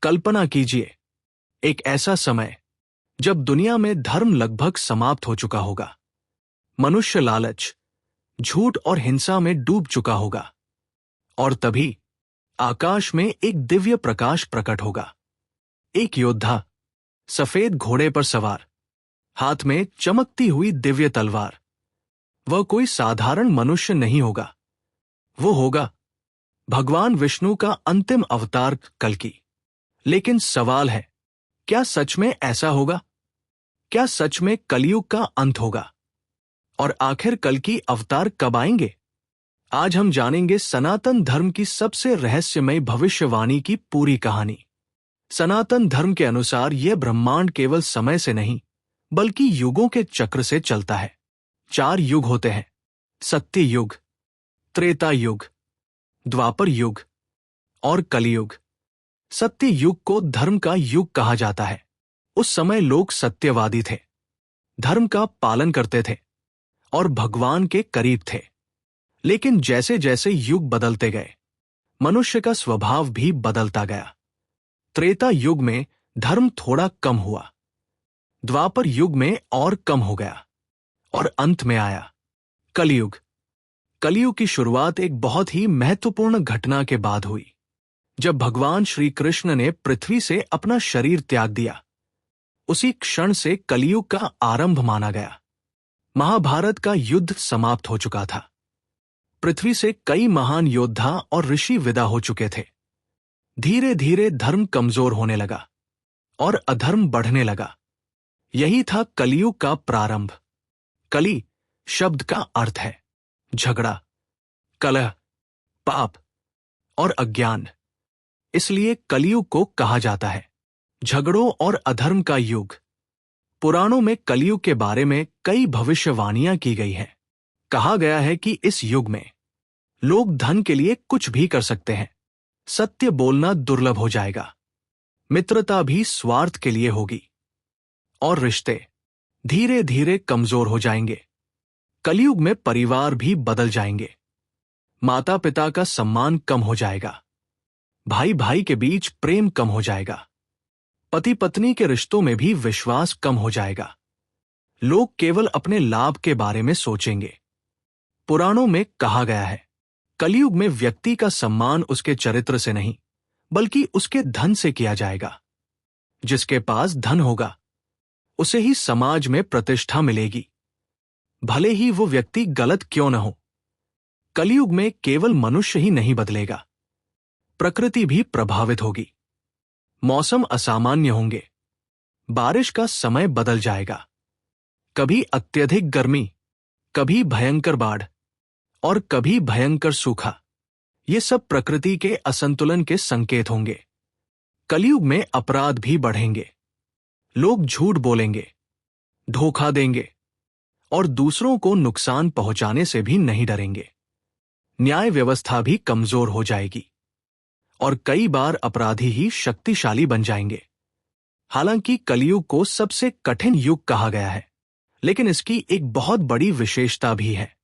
कल्पना कीजिए, एक ऐसा समय जब दुनिया में धर्म लगभग समाप्त हो चुका होगा। मनुष्य लालच, झूठ और हिंसा में डूब चुका होगा। और तभी आकाश में एक दिव्य प्रकाश प्रकट होगा। एक योद्धा, सफेद घोड़े पर सवार, हाथ में चमकती हुई दिव्य तलवार। वह कोई साधारण मनुष्य नहीं होगा, वो होगा भगवान विष्णु का अंतिम अवतार कल्कि। लेकिन सवाल है, क्या सच में ऐसा होगा? क्या सच में कलयुग का अंत होगा? और आखिर कल्कि अवतार कब आएंगे? आज हम जानेंगे सनातन धर्म की सबसे रहस्यमय भविष्यवाणी की पूरी कहानी। सनातन धर्म के अनुसार यह ब्रह्मांड केवल समय से नहीं, बल्कि युगों के चक्र से चलता है। 4 युग होते हैं: सत्य युग, त्रेता युग, द्वापर युग और कलियुग। सत्य युग को धर्म का युग कहा जाता है। उस समय लोग सत्यवादी थे, धर्म का पालन करते थे और भगवान के करीब थे। लेकिन जैसे जैसे युग बदलते गए, मनुष्य का स्वभाव भी बदलता गया। त्रेता युग में धर्म थोड़ा कम हुआ, द्वापर युग में और कम हो गया, और अंत में आया कलयुग। कलयुग की शुरुआत एक बहुत ही महत्वपूर्ण घटना के बाद हुई, जब भगवान श्री कृष्ण ने पृथ्वी से अपना शरीर त्याग दिया। उसी क्षण से कलयुग का आरंभ माना गया। महाभारत का युद्ध समाप्त हो चुका था। पृथ्वी से कई महान योद्धा और ऋषि विदा हो चुके थे। धीरे धीरे धर्म कमजोर होने लगा और अधर्म बढ़ने लगा। यही था कलयुग का प्रारंभ। कली शब्द का अर्थ है झगड़ा, कलह, पाप और अज्ञान। इसलिए कलयुग को कहा जाता है झगड़ों और अधर्म का युग। पुराणों में कलयुग के बारे में कई भविष्यवाणियां की गई हैं। कहा गया है कि इस युग में लोग धन के लिए कुछ भी कर सकते हैं। सत्य बोलना दुर्लभ हो जाएगा, मित्रता भी स्वार्थ के लिए होगी, और रिश्ते धीरे धीरे कमजोर हो जाएंगे। कलयुग में परिवार भी बदल जाएंगे। माता पिता का सम्मान कम हो जाएगा, भाई भाई के बीच प्रेम कम हो जाएगा, पति पत्नी के रिश्तों में भी विश्वास कम हो जाएगा। लोग केवल अपने लाभ के बारे में सोचेंगे। पुराणों में कहा गया है, कलयुग में व्यक्ति का सम्मान उसके चरित्र से नहीं, बल्कि उसके धन से किया जाएगा। जिसके पास धन होगा, उसे ही समाज में प्रतिष्ठा मिलेगी, भले ही वो व्यक्ति गलत क्यों न हो। कलयुग में केवल मनुष्य ही नहीं बदलेगा, प्रकृति भी प्रभावित होगी। मौसम असामान्य होंगे, बारिश का समय बदल जाएगा। कभी अत्यधिक गर्मी, कभी भयंकर बाढ़ और कभी भयंकर सूखा। ये सब प्रकृति के असंतुलन के संकेत होंगे। कलयुग में अपराध भी बढ़ेंगे। लोग झूठ बोलेंगे, धोखा देंगे और दूसरों को नुकसान पहुंचाने से भी नहीं डरेंगे। न्याय व्यवस्था भी कमजोर हो जाएगी और कई बार अपराधी ही शक्तिशाली बन जाएंगे। हालांकि कलयुग को सबसे कठिन युग कहा गया है, लेकिन इसकी एक बहुत बड़ी विशेषता भी है।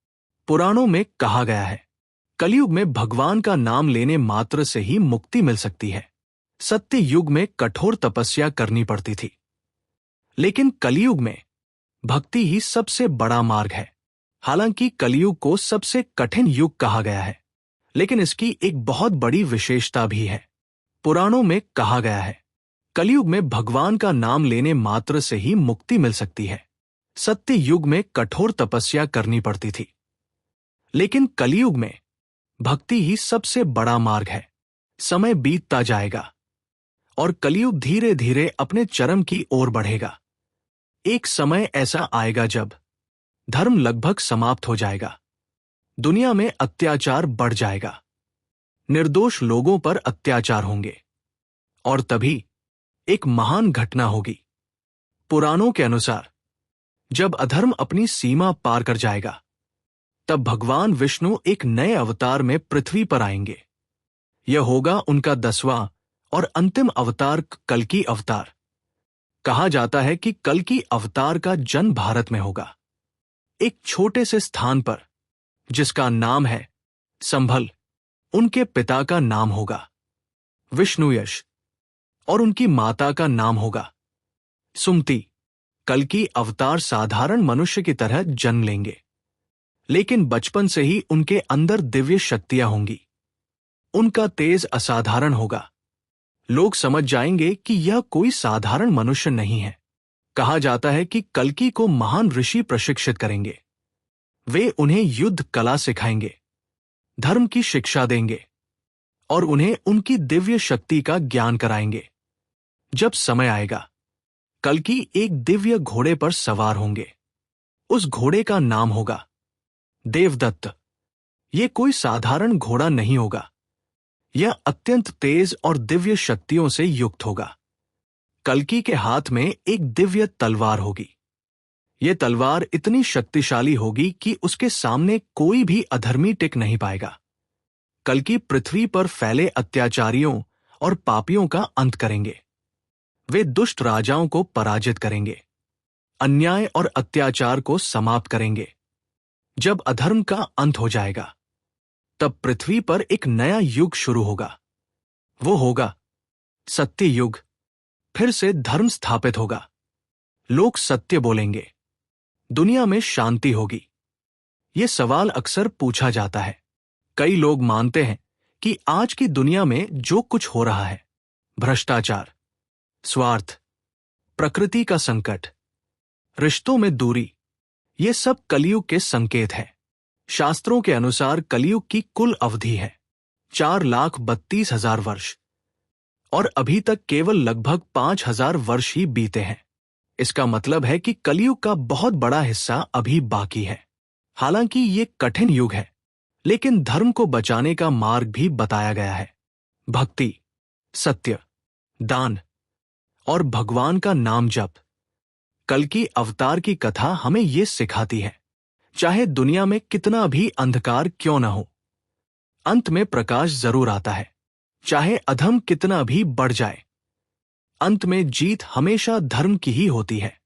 पुराणों में कहा गया है, कलयुग में भगवान का नाम लेने मात्र से ही मुक्ति मिल सकती है। सत्य युग में कठोर तपस्या करनी पड़ती थी, लेकिन कलयुग में भक्ति ही सबसे बड़ा मार्ग है। हालांकि कलयुग को सबसे कठिन युग कहा गया है, लेकिन इसकी एक बहुत बड़ी विशेषता भी है। पुराणों में कहा गया है, कलयुग में भगवान का नाम लेने मात्र से ही मुक्ति मिल सकती है। सत्य युग में कठोर तपस्या करनी पड़ती थी, लेकिन कलयुग में भक्ति ही सबसे बड़ा मार्ग है। समय बीतता जाएगा और कलयुग धीरे धीरे अपने चरम की ओर बढ़ेगा। एक समय ऐसा आएगा जब धर्म लगभग समाप्त हो जाएगा, दुनिया में अत्याचार बढ़ जाएगा, निर्दोष लोगों पर अत्याचार होंगे, और तभी एक महान घटना होगी। पुराणों के अनुसार जब अधर्म अपनी सीमा पार कर जाएगा, तब भगवान विष्णु एक नए अवतार में पृथ्वी पर आएंगे। यह होगा उनका 10वां और अंतिम अवतार, कल्कि अवतार। कहा जाता है कि कल्कि अवतार का जन्म भारत में होगा, एक छोटे से स्थान पर जिसका नाम है संभल। उनके पिता का नाम होगा विष्णुयश और उनकी माता का नाम होगा सुमति। कल्कि अवतार साधारण मनुष्य की तरह जन्म लेंगे, लेकिन बचपन से ही उनके अंदर दिव्य शक्तियां होंगी। उनका तेज असाधारण होगा। लोग समझ जाएंगे कि यह कोई साधारण मनुष्य नहीं है। कहा जाता है कि कल्कि को महान ऋषि प्रशिक्षित करेंगे। वे उन्हें युद्ध कला सिखाएंगे, धर्म की शिक्षा देंगे और उन्हें उनकी दिव्य शक्ति का ज्ञान कराएंगे। जब समय आएगा, कल्कि एक दिव्य घोड़े पर सवार होंगे। उस घोड़े का नाम होगा देवदत्त। यह कोई साधारण घोड़ा नहीं होगा। यह अत्यंत तेज और दिव्य शक्तियों से युक्त होगा। कल्कि के हाथ में एक दिव्य तलवार होगी। यह तलवार इतनी शक्तिशाली होगी कि उसके सामने कोई भी अधर्मी टिक नहीं पाएगा। कल्कि पृथ्वी पर फैले अत्याचारियों और पापियों का अंत करेंगे। वे दुष्ट राजाओं को पराजित करेंगे, अन्याय और अत्याचार को समाप्त करेंगे। जब अधर्म का अंत हो जाएगा, तब पृथ्वी पर एक नया युग शुरू होगा। वो होगा सत्य युग। फिर से धर्म स्थापित होगा। लोग सत्य बोलेंगे। दुनिया में शांति होगी। ये सवाल अक्सर पूछा जाता है। कई लोग मानते हैं कि आज की दुनिया में जो कुछ हो रहा है, भ्रष्टाचार, स्वार्थ, प्रकृति का संकट, रिश्तों में दूरी, ये सब कलयुग के संकेत हैं। शास्त्रों के अनुसार कलयुग की कुल अवधि है 4,32,000 वर्ष और अभी तक केवल लगभग 5,000 वर्ष ही बीते हैं। इसका मतलब है कि कलयुग का बहुत बड़ा हिस्सा अभी बाकी है। हालांकि ये कठिन युग है, लेकिन धर्म को बचाने का मार्ग भी बताया गया है। भक्ति, सत्य, दान और भगवान का नाम जप। कल्कि अवतार की कथा हमें ये सिखाती है, चाहे दुनिया में कितना भी अंधकार क्यों न हो, अंत में प्रकाश जरूर आता है। चाहे अधर्म कितना भी बढ़ जाए, अंत में जीत हमेशा धर्म की ही होती है।